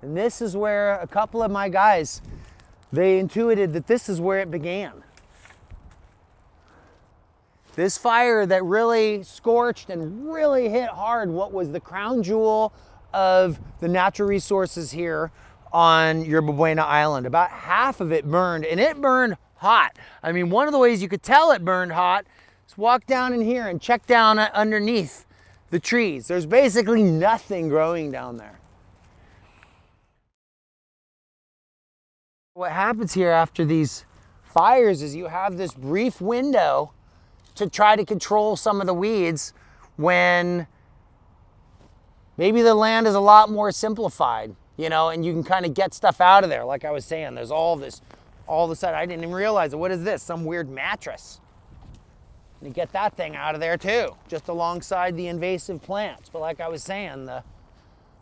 And this is where a couple of my guys, they intuited that this is where it began. This fire that really scorched and really hit hard what was the crown jewel of the natural resources here on Yerba Buena Island. About half of it burned, and it burned hot. I mean, one of the ways you could tell it burned hot is walk down in here and check down underneath the trees. There's basically nothing growing down there. What happens here after these fires is you have this brief window to try to control some of the weeds when maybe the land is a lot more simplified, you know, and you can kind of get stuff out of there. Like I was saying, there's all of a sudden, I didn't even realize it. What is this? Some weird mattress. And you get that thing out of there too, just alongside the invasive plants. But like I was saying, the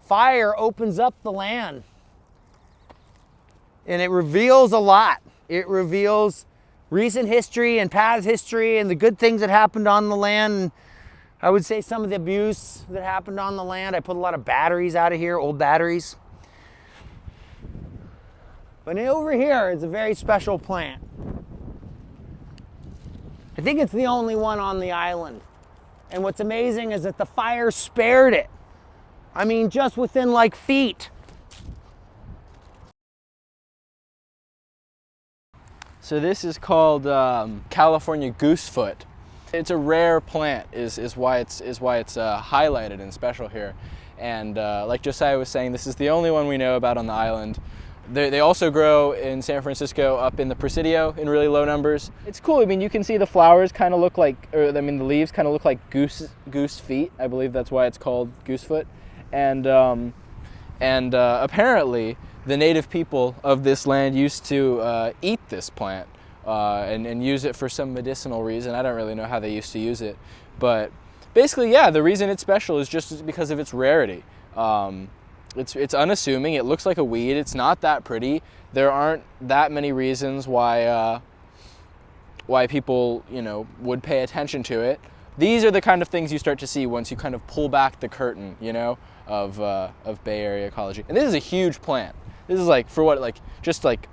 fire opens up the land and it reveals a lot. It reveals recent history and past history and the good things that happened on the land. And I would say some of the abuse that happened on the land. I put a lot of batteries out of here, old batteries. But over here is a very special plant. I think it's the only one on the island. And what's amazing is that the fire spared it. I mean, just within like feet. So this is called California goosefoot. It's a rare plant, is why it's highlighted and special here. And like Josiah was saying, this is the only one we know about on the island. They also grow in San Francisco up in the Presidio in really low numbers. It's cool. I mean, you can see the flowers kind of look like, the leaves kind of look like goose feet. I believe that's why it's called goosefoot. And apparently, the native people of this land used to eat this plant and use it for some medicinal reason. I don't really know how they used to use it, but basically, yeah, the reason it's special is just because of its rarity. It's unassuming. It looks like a weed. It's not that pretty. There aren't that many reasons why people, you know, would pay attention to it. These are the kind of things you start to see once you kind of pull back the curtain, you know, of Bay Area ecology. And this is a huge plant. This is like, for what, like, just like,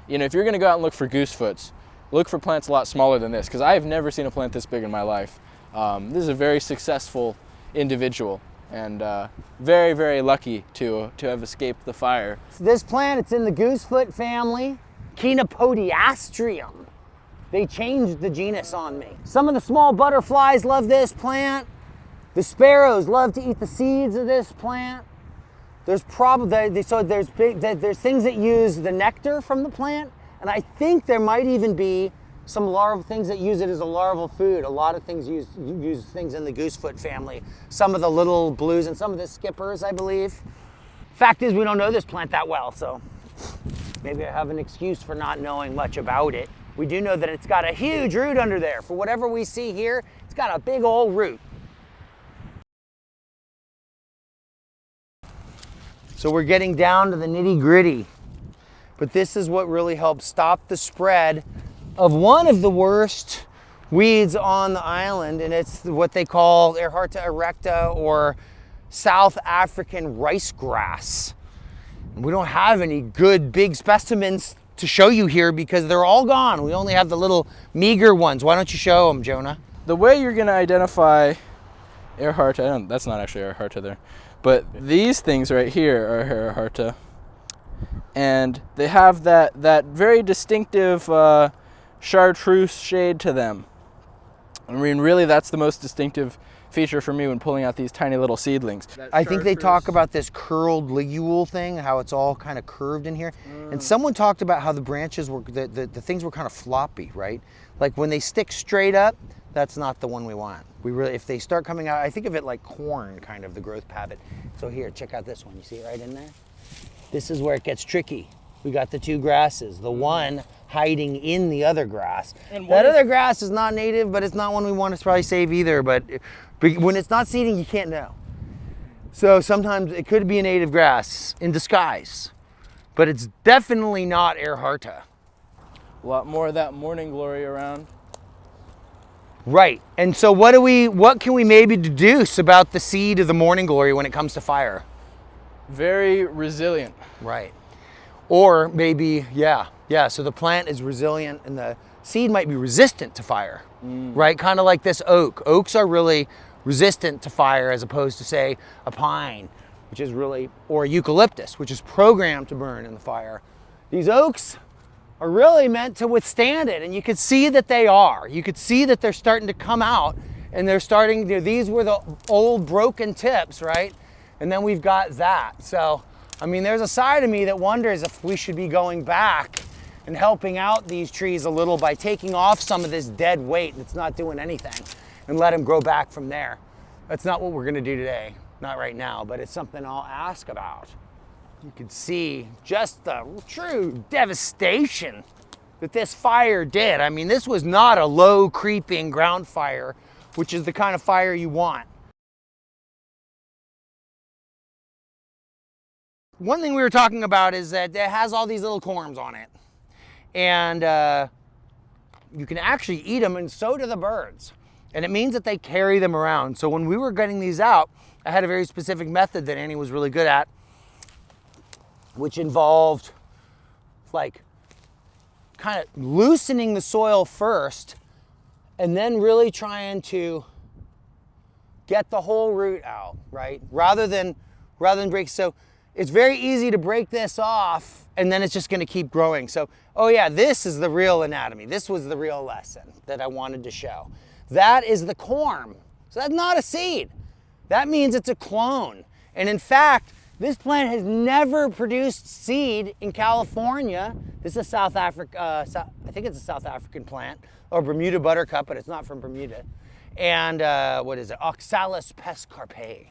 you know, if you're gonna go out and look for goosefoots, look for plants a lot smaller than this, because I have never seen a plant this big in my life. This is a very successful individual, and very, very lucky to have escaped the fire. So this plant, it's in the goosefoot family, Chenopodiastrium. They changed the genus on me. Some of the small butterflies love this plant. The sparrows love to eat the seeds of this plant. There's there's things that use the nectar from the plant, and I think there might even be some larval things that use it as a larval food. A lot of things use things in the goosefoot family. Some of the little blues and some of the skippers, I believe. Fact is, we don't know this plant that well, so maybe I have an excuse for not knowing much about it. We do know that it's got a huge root under there. For whatever we see here, it's got a big old root. So we're getting down to the nitty-gritty. But this is what really helps stop the spread of one of the worst weeds on the island, and it's what they call Ehrharta erecta, or South African rice grass. We don't have any good big specimens to show you here because they're all gone. We only have the little meager ones. Why don't you show them, Jonah? The way you're gonna identify Ehrharta, that's not actually Ehrharta there, but these things right here are Ehrharta, and they have that very distinctive chartreuse shade to them. I mean, really, that's the most distinctive feature for me when pulling out these tiny little seedlings. I think they talk about this curled ligule thing, how it's all kind of curved in here. And someone talked about how the branches were, the things were kind of floppy, right? Like when they stick straight up, that's not the one we want. We really, if they start coming out, I think of it like corn, kind of the growth pattern. So here, check out this one. You see it right in there? This is where it gets tricky. We got the two grasses, the one hiding in the other grass. That other grass is not native, but it's not one we want to probably save either. But when it's not seeding, you can't know. So sometimes it could be a native grass in disguise, but it's definitely not Ehrharta. A lot more of that morning glory around. Right. And so what can we maybe deduce about the seed of the morning glory when it comes to fire? Very resilient. Right. Or maybe, yeah, so the plant is resilient and the seed might be resistant to fire, right? Kind of like this oak. Oaks are really resistant to fire as opposed to, say, a pine, which is really, or eucalyptus, which is programmed to burn in the fire. These oaks are really meant to withstand it, and you could see that they are. You could see that they're starting to come out, and they're starting, these were the old broken tips, right? And then we've got that. So, I mean, there's a side of me that wonders if we should be going back and helping out these trees a little by taking off some of this dead weight that's not doing anything and let them grow back from there. That's not what we're gonna do today, not right now, but it's something I'll ask about. You can see just the true devastation that this fire did. I mean, this was not a low creeping ground fire, which is the kind of fire you want. One thing we were talking about is that it has all these little corms on it. And you can actually eat them, and so do the birds. And it means that they carry them around. So when we were getting these out, I had a very specific method that Annie was really good at, which involved like kind of loosening the soil first and then really trying to get the whole root out, right? Rather than break. So it's very easy to break this off and then it's just gonna keep growing. So, oh yeah, this is the real anatomy. This was the real lesson that I wanted to show. That is the corm. So that's not a seed. That means it's a clone. And in fact, this plant has never produced seed in California. This is South Africa, I think it's a South African plant, or Bermuda buttercup, but it's not from Bermuda. And what is it? Oxalis pes-caprae.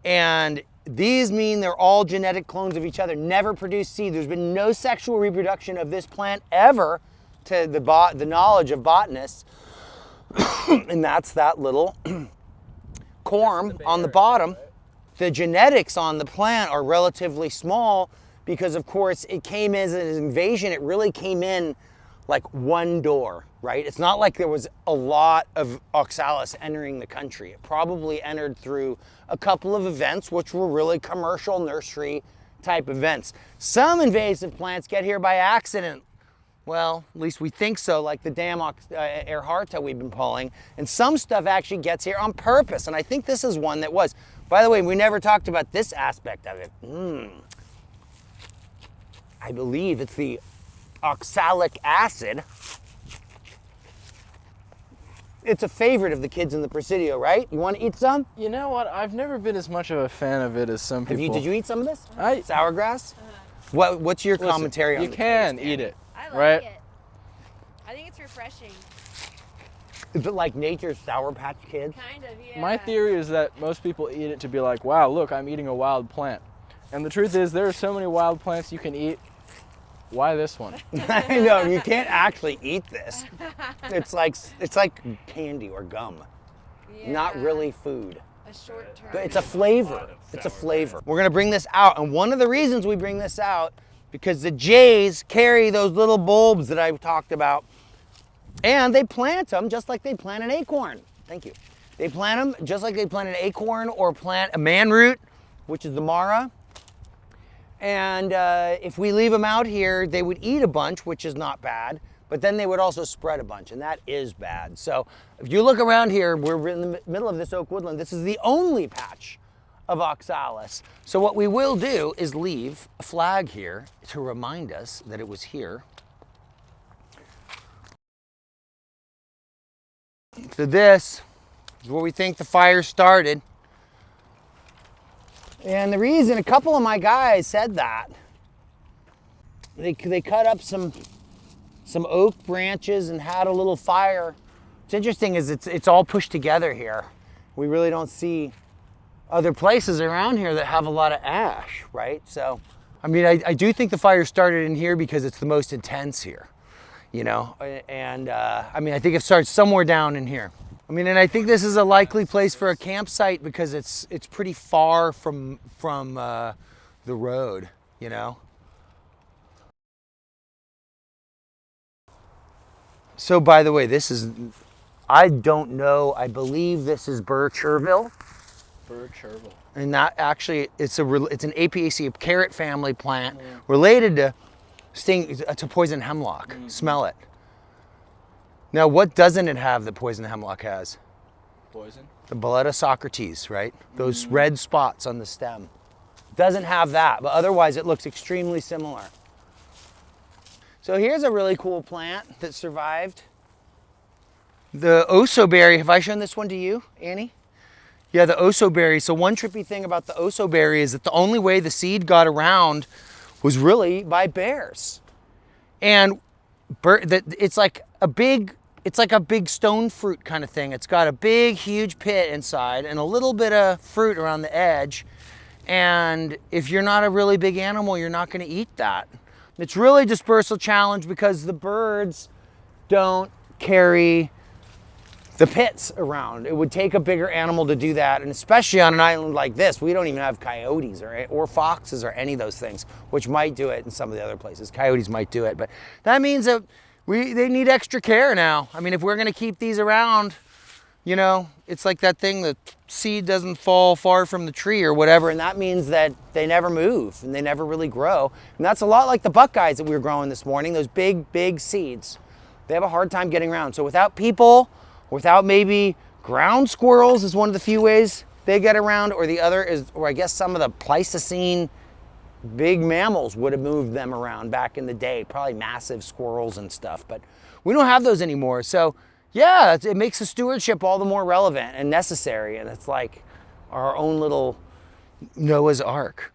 And these mean they're all genetic clones of each other, never produce seed. There's been no sexual reproduction of this plant ever to the knowledge of botanists. And that's that little corm on the bottom. The genetics on the plant are relatively small because, of course, it came as an invasion. It really came in like one door, right? It's not like there was a lot of Oxalis entering the country. It probably entered through a couple of events, which were really commercial nursery type events. Some invasive plants get here by accident. Well, at least we think so, like the damn Ehrharta we've been pulling. And some stuff actually gets here on purpose. And I think this is one that was. By the way, we never talked about this aspect of it. I believe it's the oxalic acid. It's a favorite of the kids in the Presidio, right? You want to eat some? You know what? I've never been as much of a fan of it as some people. Did you eat some of this? Sourgrass? What's your commentary on it? You can eat it, I like right? it. I think it's refreshing. Is it like nature's Sour Patch Kids? Kind of, yeah. My theory is that most people eat it to be like, wow, look, I'm eating a wild plant. And the truth is, there are so many wild plants you can eat. Why this one? I know, you can't actually eat this. It's like candy or gum. Yeah. Not really food. A short term. But it's a flavor. It's a flavor. We're gonna bring this out, and one of the reasons we bring this out, because the jays carry those little bulbs that I talked about, and they plant them just like they plant an acorn. Thank you. They plant them just like they plant an acorn or plant a manroot, which is the mara. And if we leave them out here, they would eat a bunch, which is not bad, but then they would also spread a bunch, and that is bad. So if you look around here, we're in the middle of this oak woodland. This is the only patch of oxalis. So what we will do is leave a flag here to remind us that it was here. So this is where we think the fire started. And the reason, a couple of my guys said that, they cut up some oak branches and had a little fire. What's interesting is it's all pushed together here. We really don't see other places around here that have a lot of ash, right? So, I mean, I do think the fire started in here because it's the most intense here, you know? And I mean, I think it starts somewhere down in here. I mean, and I think this is a likely place for a campsite because it's pretty far from the road, you know? So by the way, this is, I don't know, I believe this is Bircherville, bird chervil. And that actually, it's an Apiaceae, a carrot family plant related to poison hemlock. Smell it. Now, what doesn't it have that poison hemlock has? Poison? The Buena Socrates, right? Those red spots on the stem. Doesn't have that, but otherwise it looks extremely similar. So here's a really cool plant that survived. The osoberry, have I shown this one to you, Annie? Yeah, the osoberry. So one trippy thing about the osoberry is that the only way the seed got around was really by bears. And it's like a big stone fruit kind of thing. It's got a big, huge pit inside and a little bit of fruit around the edge. And if you're not a really big animal, you're not gonna eat that. It's really a dispersal challenge because the birds don't carry the pits around. It would take a bigger animal to do that, and especially on an island like this, we don't even have coyotes or foxes or any of those things, which might do it in some of the other places. Coyotes might do it, but that means that they need extra care now. I mean, if we're gonna keep these around, you know, it's like that thing, the seed doesn't fall far from the tree or whatever, and that means that they never move and they never really grow. And that's a lot like the buckeyes that we were growing this morning, those big, big seeds. They have a hard time getting around. So without people, without maybe ground squirrels is one of the few ways they get around, or the other is, or I guess some of the Pleistocene big mammals would have moved them around back in the day, probably massive squirrels and stuff, but we don't have those anymore. So yeah, it makes the stewardship all the more relevant and necessary, and it's like our own little Noah's Ark.